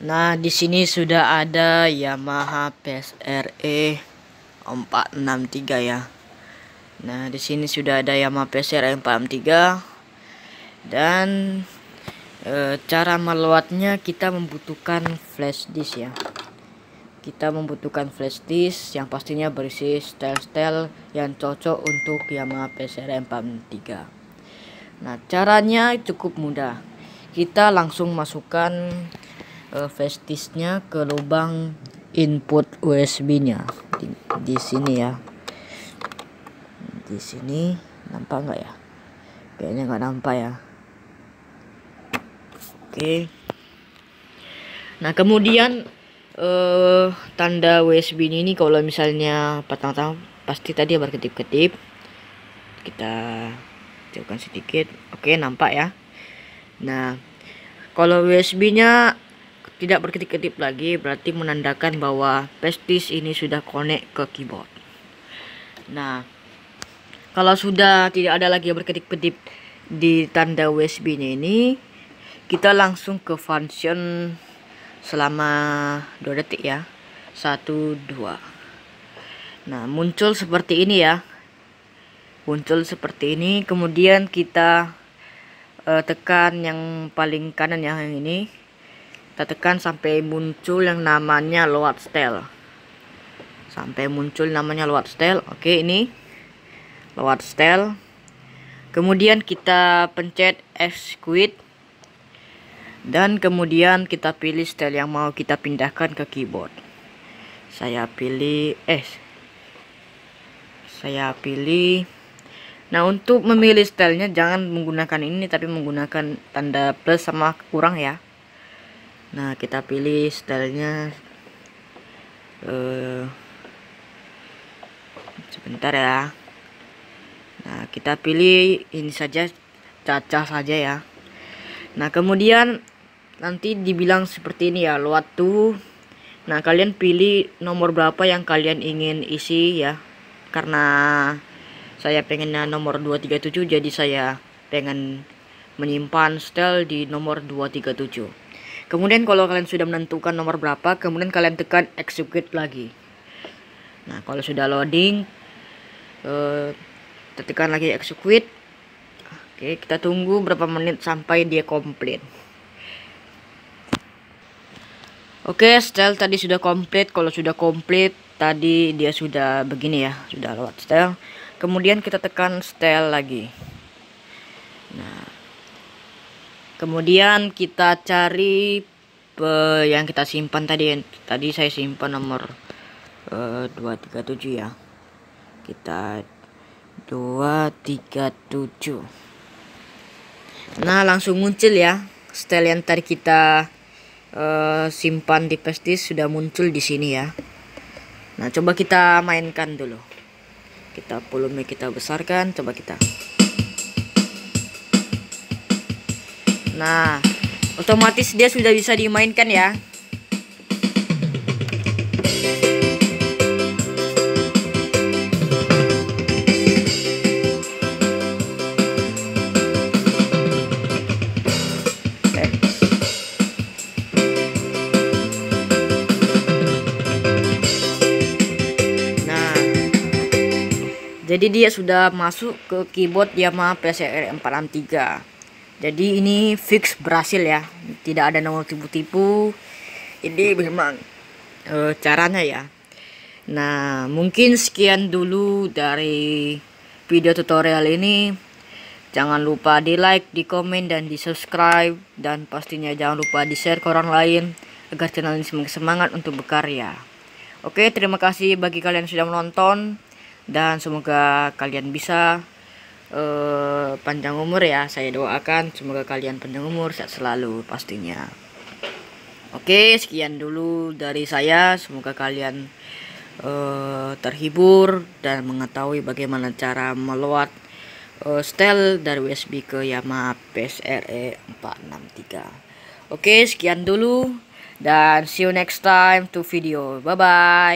Nah, di sini sudah ada Yamaha PSRE 463 ya. Nah, di sini sudah ada Yamaha PSRE 463 dan cara meluatnya kita membutuhkan flash disk ya. Kita membutuhkan flash disk yang pastinya berisi style-style yang cocok untuk Yamaha PSRE 463. Nah, caranya cukup mudah. Kita langsung masukkan flash disknya ke lubang input USB-nya di sini ya. Di sini nampak nggak ya? Kayaknya nggak nampak ya. Oke. Nah, kemudian tanda USB ini kalau misalnya pertama-tama pasti tadi berkedip-kedip. Kita jauhkan sedikit. Oke, nampak ya. Nah, kalau USB-nya tidak berkedip-kedip lagi, berarti menandakan bahwa flash disk ini sudah connect ke keyboard. Nah, kalau sudah tidak ada lagi yang berkedip-kedip di tanda USB-nya ini, kita langsung ke function selama 2 detik ya. 1, 2. Nah, muncul seperti ini ya. Muncul seperti ini, kemudian kita tekan yang paling kanan ya, yang ini. Kita tekan sampai muncul yang namanya load style. Sampai muncul namanya load style. Oke, ini load style. Kemudian kita pencet execute. Dan kemudian kita pilih style yang mau kita pindahkan ke keyboard. Saya pilih Nah, untuk memilih stylenya jangan menggunakan ini, tapi menggunakan tanda plus sama kurang ya. Nah, kita pilih stylenya sebentar ya. Nah, kita pilih ini saja, cacah saja ya. Nah, kemudian nanti dibilang seperti ini ya, load to. Nah, kalian pilih nomor berapa yang kalian ingin isi ya. Karena saya pengennya nomor 237, jadi saya pengen menyimpan style di nomor 237. Kemudian kalau kalian sudah menentukan nomor berapa, kemudian kalian tekan execute lagi. Nah, kalau sudah loading, tekan lagi execute. Oke, kita tunggu berapa menit sampai dia komplit. Oke, style tadi sudah komplit. Kalau sudah komplit, tadi dia sudah begini ya, sudah load style. Kemudian kita tekan style lagi. Nah, kemudian kita cari yang kita simpan tadi. Tadi saya simpan nomor 237 ya. Kita 237. Nah, langsung muncul ya. Style yang tadi kita simpan di flash disk sudah muncul di sini ya. Nah, coba kita mainkan dulu. Kita volume kita besarkan, coba kita. Nah, otomatis dia sudah bisa dimainkan ya. Jadi dia sudah masuk ke keyboard Yamaha PSRE 463. Jadi ini fix berhasil ya. Tidak ada nomor tipu-tipu. Ini memang caranya ya. Nah, mungkin sekian dulu dari video tutorial ini. Jangan lupa di like, di komen, dan di subscribe. Dan pastinya jangan lupa di share ke orang lain agar channel ini semakin semangat untuk berkarya. Oke, terima kasih bagi kalian yang sudah menonton. Dan semoga kalian bisa panjang umur ya. Saya doakan semoga kalian panjang umur, sehat selalu pastinya. Oke, sekian dulu dari saya. Semoga kalian terhibur dan mengetahui bagaimana cara meload style dari USB ke Yamaha PSRE 463. Oke, sekian dulu dan see you next time to video. Bye bye.